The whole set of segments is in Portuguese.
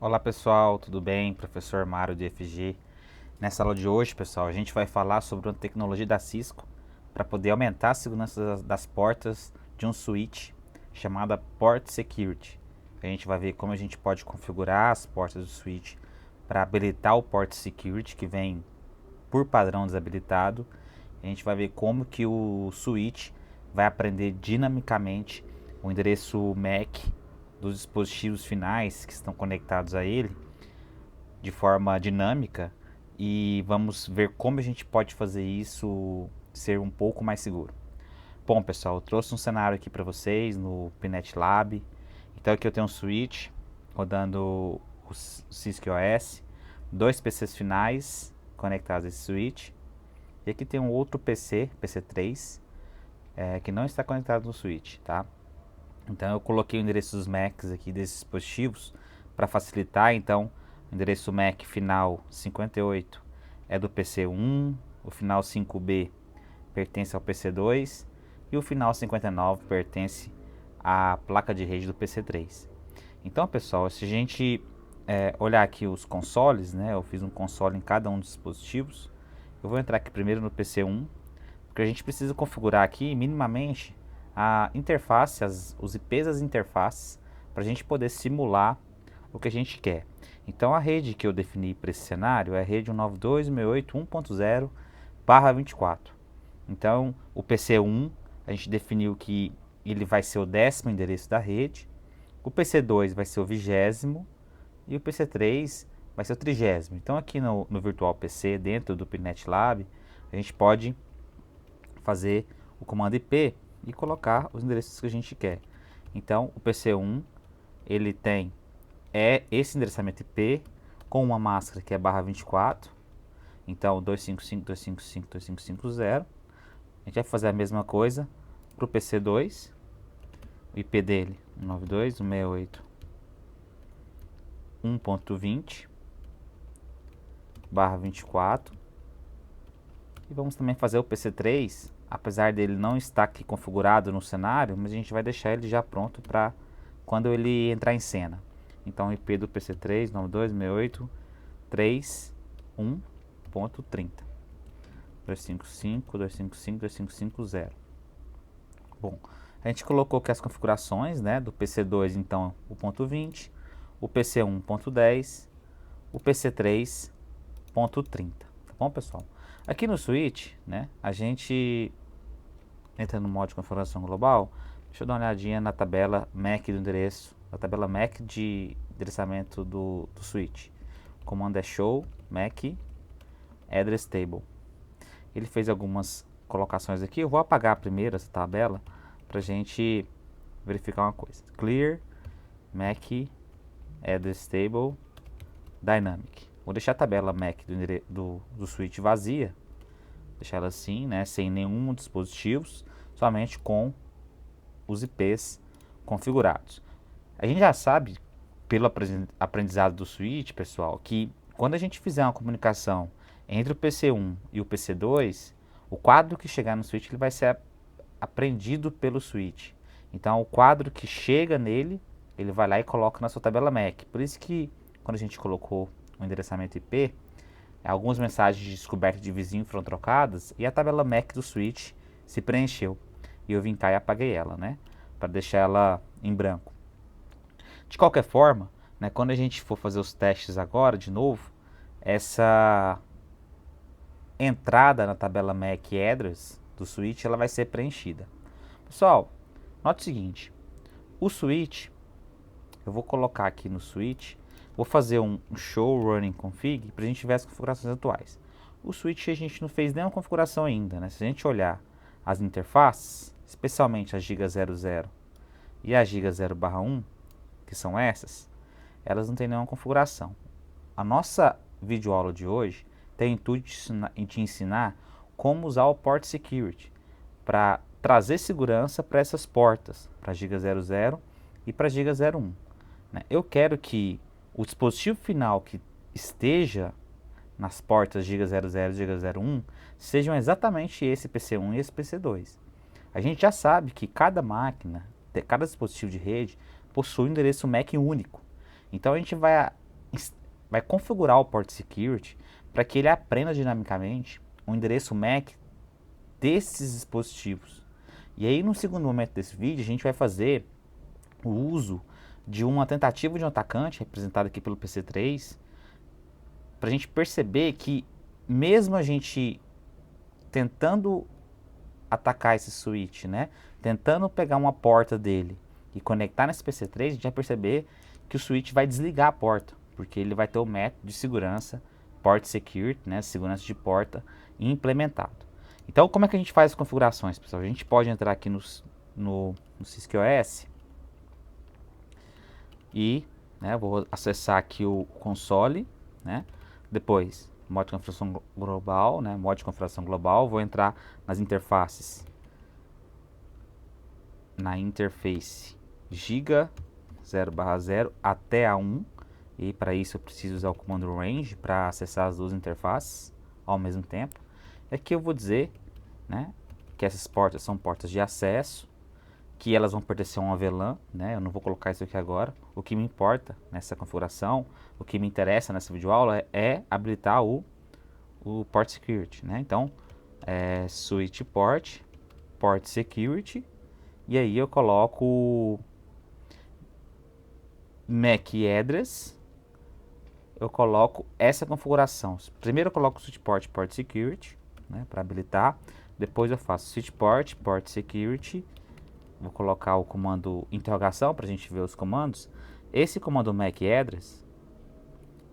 Olá pessoal, tudo bem? Professor Mário de FG. Nessa aula de hoje, pessoal, a gente vai falar sobre uma tecnologia da Cisco para poder aumentar a segurança das portas de um switch chamada Port Security. A gente vai ver como a gente pode configurar as portas do switch para habilitar o Port Security que vem por padrão desabilitado. A gente vai ver como que o switch vai aprender dinamicamente o endereço MAC dos dispositivos finais que estão conectados a ele de forma dinâmica, e vamos ver como a gente pode fazer isso ser um pouco mais seguro. Bom pessoal, eu trouxe um cenário aqui para vocês no Pinet Lab. Então aqui eu tenho um switch rodando o Cisco OS, dois PCs finais conectados a esse switch, e aqui tem um outro PC, PC3, que não está conectado no switch, tá? Então eu coloquei o endereço dos MACs aqui desses dispositivos para facilitar. Então o endereço MAC final 58 é do PC1, o final 5B pertence ao PC2 e o final 59 pertence à placa de rede do PC3. Então pessoal, se a gente olhar aqui os consoles, né, eu fiz um console em cada um dos dispositivos. Eu vou entrar aqui primeiro no PC1, porque a gente precisa configurar aqui minimamente a interface, os IPs das interfaces, para a gente poder simular o que a gente quer. Então a rede que eu defini para esse cenário é a rede 192.168.1.0/24. Então o PC1 a gente definiu que ele vai ser o 10º endereço da rede, o PC2 vai ser o 20º e o PC3 vai ser o 30º. Então aqui no Virtual PC, dentro do Pinet Lab, a gente pode fazer o comando IP e colocar os endereços que a gente quer. Então o PC1 ele tem esse endereçamento IP com uma máscara que é /24. Então 255.255.255.0. A gente vai fazer a mesma coisa para o PC2. O IP dele 192.168.1.20/24. E vamos também fazer o PC3, apesar dele não estar aqui configurado no cenário, mas a gente vai deixar ele já pronto para quando ele entrar em cena. Então o IP do PC3 92.168.3.1.30 255.255.255.0. Bom, a gente colocou aqui as configurações, né, do PC2, então o ponto 20, o PC1 ponto 10, o PC3 ponto 30. Tá bom, pessoal? Aqui no switch, né, a gente entra no modo de configuração global. Deixa eu dar uma olhadinha na tabela MAC do endereço, na tabela MAC de endereçamento do switch. O comando é show MAC address table. Ele fez algumas colocações aqui. Eu vou apagar primeiro essa tabela para a gente verificar uma coisa. Clear MAC address table dynamic. Vou deixar a tabela MAC do switch vazia, deixar ela assim, né, sem nenhum dispositivos, somente com os IPs configurados. A gente já sabe, pelo aprendizado do switch, pessoal, que quando a gente fizer uma comunicação entre o PC1 e o PC2, o quadro que chegar no switch ele vai ser aprendido pelo switch. Então o quadro que chega nele, ele vai lá e coloca na sua tabela MAC. Por isso que quando a gente colocou o endereçamento IP, algumas mensagens de descoberta de vizinho foram trocadas e a tabela MAC do switch se preencheu. E eu vim cá e apaguei ela, né, para deixar ela em branco. De qualquer forma, né, quando a gente for fazer os testes agora, de novo, essa entrada na tabela MAC address do switch ela vai ser preenchida. Pessoal, note o seguinte, o switch, eu vou colocar aqui no switch, vou fazer um show running config para a gente ver as configurações atuais. O switch a gente não fez nenhuma configuração ainda, né? Se a gente olhar as interfaces, especialmente a giga 00 e a giga 0/1, que são essas, elas não têm nenhuma configuração. A nossa videoaula de hoje tem o intuito de ensinar como usar o Port Security para trazer segurança para essas portas, para a giga 00 e para a giga 01. Né? Eu quero que o dispositivo final que esteja nas portas giga 00 e giga 01 sejam exatamente esse PC1 e esse PC2. A gente já sabe que cada máquina, cada dispositivo de rede, possui um endereço MAC único. Então a gente vai vai configurar o Port Security para que ele aprenda dinamicamente o endereço MAC desses dispositivos. E aí, no segundo momento desse vídeo, a gente vai fazer o uso de uma tentativa de um atacante, representada aqui pelo PC3, para a gente perceber que mesmo a gente tentando atacar esse switch, né, tentando pegar uma porta dele e conectar nesse PC3, a gente vai perceber que o switch vai desligar a porta, porque ele vai ter o método de segurança Port Security, né, segurança de porta, implementado. Então, como é que a gente faz as configurações, pessoal? A gente pode entrar aqui no CISC-OS e, né, vou acessar aqui o console, né, depois modo de configuração global, né, modo de configuração global, vou entrar nas interfaces, na interface giga 0/0 até a 1, e para isso eu preciso usar o comando range para acessar as duas interfaces ao mesmo tempo. E aqui eu vou dizer, né, que essas portas são portas de acesso, que elas vão pertencer a uma VLAN, né, eu não vou colocar isso aqui agora. O que me importa nessa configuração, o que me interessa nessa videoaula é habilitar o Port Security, né, então switch port, Port Security, e aí eu coloco MAC address, eu coloco essa configuração. Primeiro eu coloco o switch port, Port Security, né, para habilitar. Depois eu faço switch port, Port Security. Vou colocar o comando interrogação para a gente ver os comandos. Esse comando MAC address,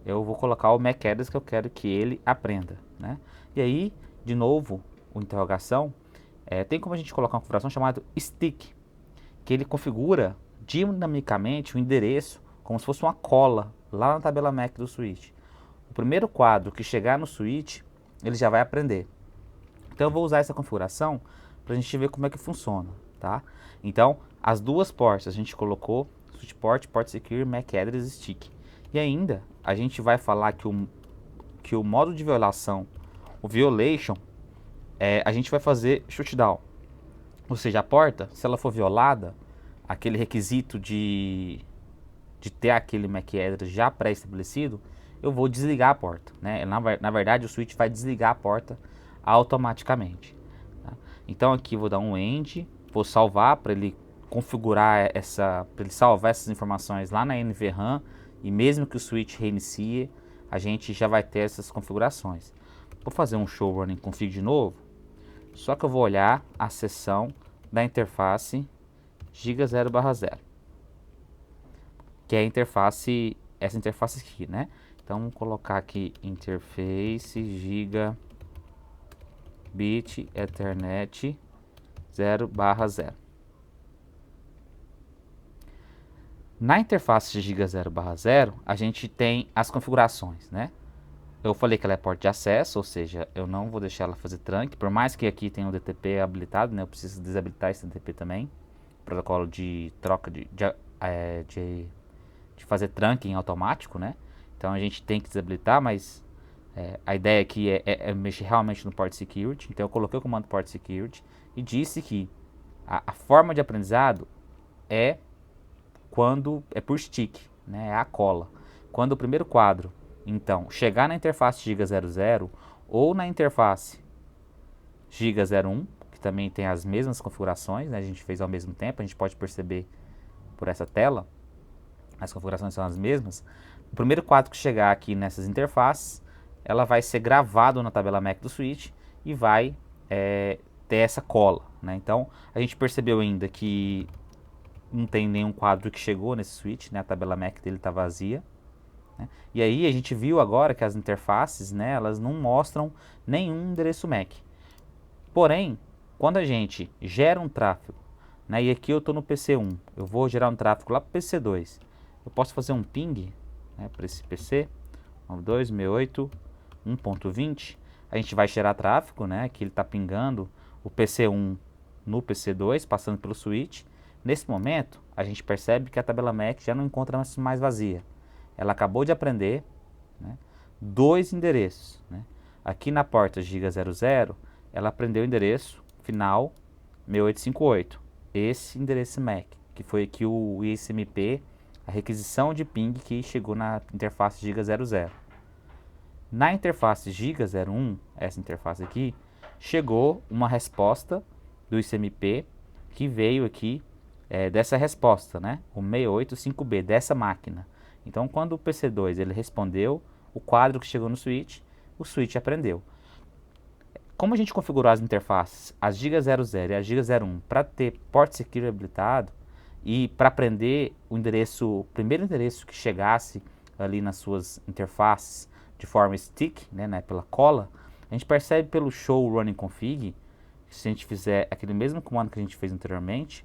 eu vou colocar o MAC address que eu quero que ele aprenda, né? E aí, de novo, o interrogação, tem como a gente colocar uma configuração chamada stick, que ele configura dinamicamente o endereço como se fosse uma cola lá na tabela MAC do switch. O primeiro quadro que chegar no switch, ele já vai aprender. Então eu vou usar essa configuração para a gente ver como é que funciona, tá? Então, as duas portas a gente colocou switch port, Port Secure, MAC address, stick. E ainda a gente vai falar que o modo de violação, o violation, a gente vai fazer shutdown. Ou seja, a porta, se ela for violada, aquele requisito de ter aquele MAC address já pré-estabelecido, eu vou desligar a porta, né? Na verdade, o switch vai desligar a porta automaticamente, tá? Então aqui vou dar um end, vou salvar para ele configurar para ele salvar essas informações lá na NVRAM, e mesmo que o switch reinicie, a gente já vai ter essas configurações. Vou fazer um show running config de novo, só que eu vou olhar a seção da interface giga 0/0, que é a interface, essa interface aqui, né? Então vamos colocar aqui interface giga bit ethernet 0/0. Na interface giga 0/0 a gente tem as configurações, né? Eu falei que ela é porta de acesso, ou seja, eu não vou deixar ela fazer trunk, por mais que aqui tenha o DTP habilitado, né? Eu preciso desabilitar esse DTP também, protocolo de troca de fazer trunking automático, né? Então a gente tem que desabilitar, mas a ideia aqui é mexer realmente no Port Security. Então eu coloquei o comando Port Security e disse que a forma de aprendizado é quando é por stick, né? É a cola. Quando o primeiro quadro, então, chegar na interface giga 00 ou na interface giga 01, que também tem as mesmas configurações, né? A gente fez ao mesmo tempo, a gente pode perceber por essa tela, as configurações são as mesmas. O primeiro quadro que chegar aqui nessas interfaces, ela vai ser gravado na tabela MAC do switch e vai ter essa cola, né? Então a gente percebeu ainda que não tem nenhum quadro que chegou nesse switch, né? A tabela MAC dele está vazia, né? E aí a gente viu agora que as interfaces, né, elas não mostram nenhum endereço MAC. Porém, quando a gente gera um tráfego, né, e aqui eu estou no PC1, eu vou gerar um tráfego lá para o PC2, eu posso fazer um ping, né, para esse PC, 192.168.1.20, a gente vai gerar tráfego, né, que ele está pingando o PC1 no PC2, passando pelo switch. Nesse momento, a gente percebe que a tabela MAC já não encontra mais vazia. Ela acabou de aprender, né, dois endereços, né. Aqui na porta giga 00, ela aprendeu o endereço final 6858, esse endereço MAC, que foi aqui o ISMP, a requisição de ping que chegou na interface giga 00. Na interface giga 01, essa interface aqui, chegou uma resposta do ICMP que veio aqui dessa resposta, né? O 685B, dessa máquina. Então, quando o PC2 ele respondeu o quadro que chegou no switch, o switch aprendeu. Como a gente configurou as interfaces, as giga 00 e a giga 01, para ter port secure habilitado e para aprender o primeiro endereço que chegasse ali nas suas interfaces de forma stick, né, pela cola, a gente percebe pelo show running config, se a gente fizer aquele mesmo comando que a gente fez anteriormente,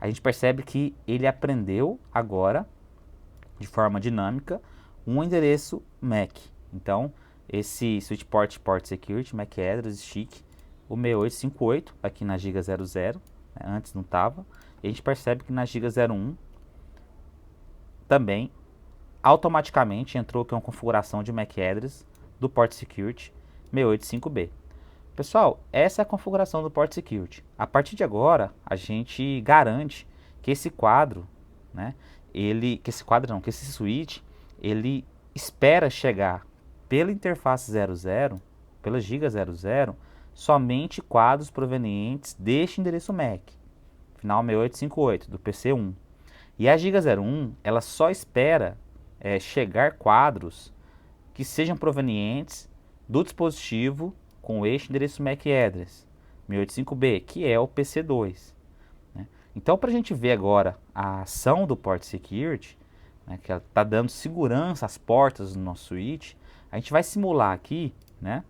a gente percebe que ele aprendeu agora, de forma dinâmica, um endereço MAC. Então, esse switch port security, MAC address, stick, o 6858, aqui na giga 00, né, antes não estava, e a gente percebe que na giga 01 também automaticamente entrou aqui uma configuração de MAC address do port security 685B. Pessoal, essa é a configuração do port security. A partir de agora, a gente garante que esse quadro, né, que esse switch, ele espera chegar pela interface 00, pela giga 00, somente quadros provenientes deste endereço MAC, final 6858, do PC1. E a giga 01, ela só espera chegar quadros que sejam provenientes do dispositivo com este endereço MAC address 1085B, que é o PC2. Né? Então, para a gente ver agora a ação do port security, né, que ela está dando segurança às portas do nosso switch, a gente vai simular aqui, né,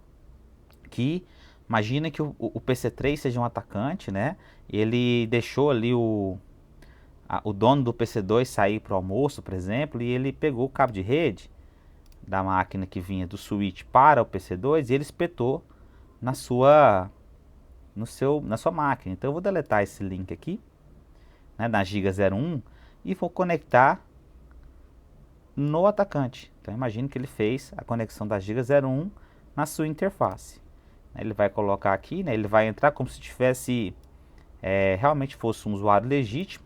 que imagina que o PC3 seja um atacante, né, ele deixou ali o dono do PC2 sair para o almoço, por exemplo, e ele pegou o cabo de rede da máquina que vinha do switch para o PC2 e ele espetou na sua máquina. Então eu vou deletar esse link aqui, né, na giga 01, e vou conectar no atacante. Então imagine que ele fez a conexão da giga 01 na sua interface. Ele vai colocar aqui, né, ele vai entrar como se tivesse realmente fosse um usuário legítimo,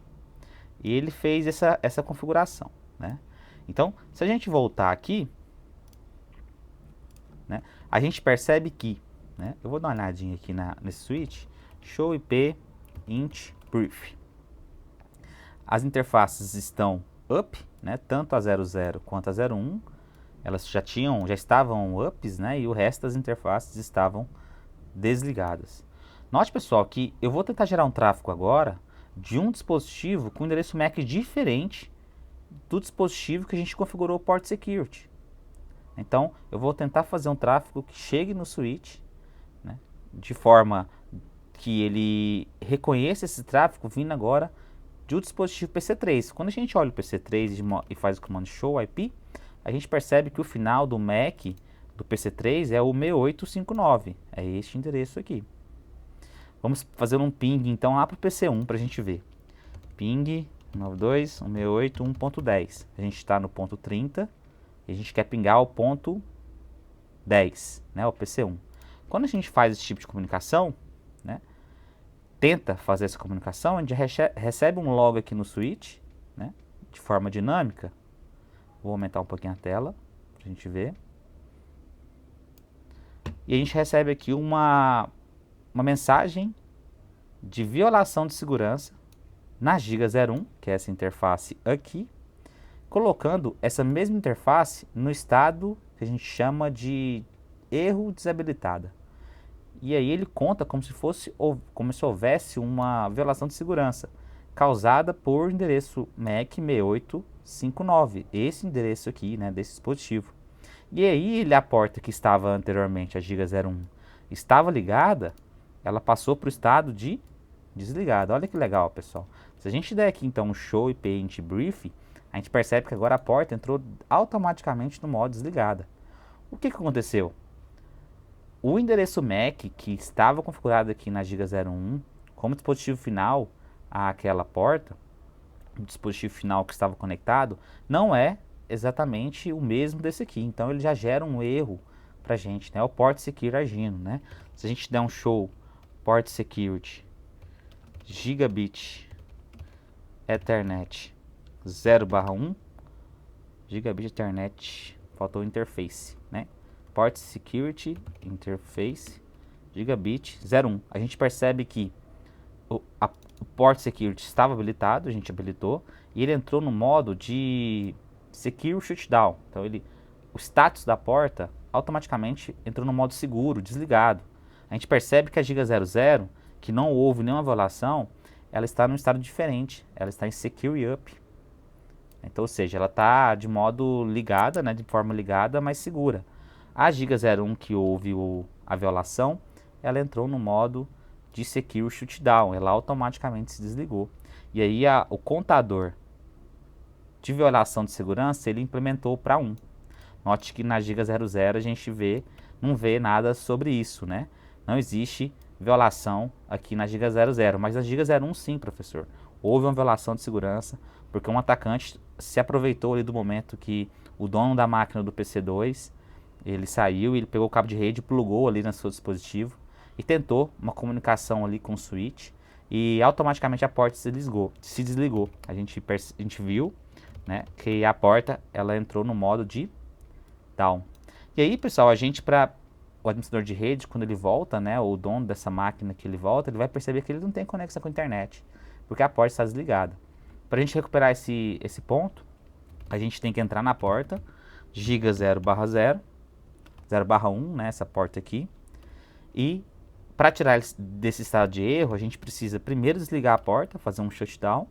e ele fez essa configuração, né? Então, se a gente voltar aqui, né, a gente percebe que, né, eu vou dar uma olhadinha aqui nesse switch, show IP int brief. As interfaces estão up, né, tanto a 00 quanto a 01, elas já estavam ups, né, e o resto das interfaces estavam desligadas. Note, pessoal, que eu vou tentar gerar um tráfego agora de um dispositivo com endereço MAC diferente do dispositivo que a gente configurou o port security. Então, eu vou tentar fazer um tráfego que chegue no switch, né, de forma que ele reconheça esse tráfego vindo agora do dispositivo PC3. Quando a gente olha o PC3 e faz o comando show IP, a gente percebe que o final do MAC do PC3 é o 6859, é este endereço aqui. Vamos fazer um ping então lá para o PC1 para a gente ver. Ping 192.168.1.10. A gente está no ponto 30 e a gente quer pingar o ponto 10, né, o PC1. Quando a gente faz esse tipo de comunicação, né, tenta fazer essa comunicação, a gente recebe um log aqui no switch, né, de forma dinâmica. Vou aumentar um pouquinho a tela para a gente ver. E a gente recebe aqui uma mensagem de violação de segurança na giga 01, que é essa interface aqui, colocando essa mesma interface no estado que a gente chama de erro desabilitada. E aí ele conta como se houvesse uma violação de segurança causada por endereço MAC 6859, esse endereço aqui, né, desse dispositivo. E aí a porta que estava anteriormente, a giga 01, estava ligada, ela passou para o estado de desligada. Olha que legal, pessoal. Se a gente der aqui então um show IP int brief, a gente percebe que agora a porta entrou automaticamente no modo desligada. O que aconteceu? O endereço MAC que estava configurado aqui na giga 01 como dispositivo final àquela porta, o dispositivo final que estava conectado, não é exatamente o mesmo desse aqui. Então ele já gera um erro para a gente, né? O port security agindo, né? Se a gente der um show port security gigabit Ethernet 0/1 gigabit de internet, faltou interface, né? Port Security Interface gigabit 01. A gente percebe que o Port Security estava habilitado, a gente habilitou, e ele entrou no modo de Secure Shutdown. Então o status da porta automaticamente entrou no modo seguro, desligado. A gente percebe que a Giga 00, que não houve nenhuma violação, ela está num estado diferente, ela está em Secure Up. Então, ou seja, ela está de modo ligada, né, de forma ligada, mas segura. A Giga 01 que houve a violação, ela entrou no modo de Secure Shutdown, ela automaticamente se desligou. E aí o contador de violação de segurança, ele implementou para 1. Note que na Giga 00 a gente não vê nada sobre isso, né? Não existe violação aqui na Giga 00, mas na Giga 01 sim, professor. Houve uma violação de segurança, porque um atacante se aproveitou ali do momento que o dono da máquina do PC2, ele saiu e ele pegou o cabo de rede, plugou ali no seu dispositivo e tentou uma comunicação ali com o switch e automaticamente a porta se desligou. A gente viu, né, que a porta ela entrou no modo de down. E aí, pessoal, o administrador de rede, quando ele volta, né, o dono dessa máquina que ele volta, ele vai perceber que ele não tem conexão com a internet, porque a porta está desligada. Para a gente recuperar esse ponto, a gente tem que entrar na porta Giga 0/0, 0/1, né, essa porta aqui, e para tirar desse estado de erro, a gente precisa primeiro desligar a porta, fazer um shutdown,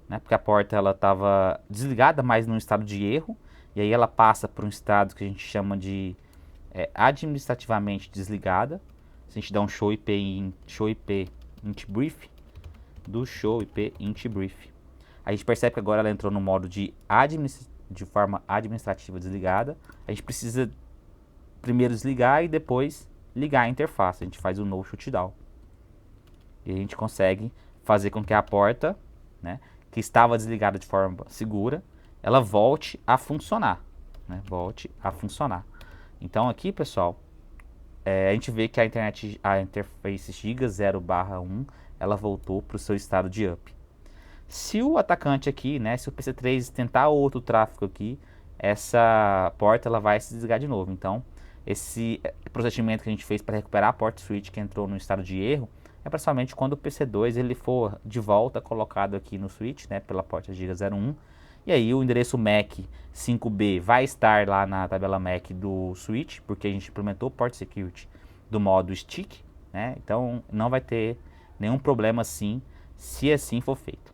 né, porque a porta ela estava desligada, mas num estado de erro, e aí ela passa por um estado que a gente chama de administrativamente desligada. Se a gente dá um show IP int brief, do show IP int brief, a gente percebe que agora ela entrou no modo de forma administrativa desligada. A gente precisa primeiro desligar e depois ligar a interface. A gente faz o no shutdown e a gente consegue fazer com que a porta, né, que estava desligada de forma segura, ela volte a funcionar, né? Volte a funcionar. Então aqui, pessoal, a gente vê que a interface Giga 0/1, ela voltou para o seu estado de up. Se o atacante aqui, né, se o PC3 tentar outro tráfego aqui, essa porta ela vai se desligar de novo. Então esse procedimento que a gente fez para recuperar a porta switch que entrou no estado de erro é principalmente quando o PC2 ele for de volta colocado aqui no switch, né, pela porta Giga 01, e aí o endereço MAC 5B vai estar lá na tabela MAC do switch, porque a gente implementou o Port Security do modo stick, né, então não vai ter nenhum problema assim, se assim for feito.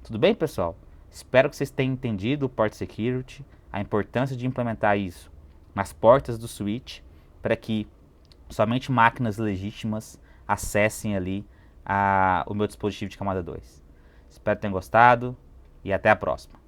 Tudo bem, pessoal? Espero que vocês tenham entendido o Port Security, a importância de implementar isso nas portas do switch, para que somente máquinas legítimas acessem ali o meu dispositivo de camada 2. Espero que tenham gostado e até a próxima.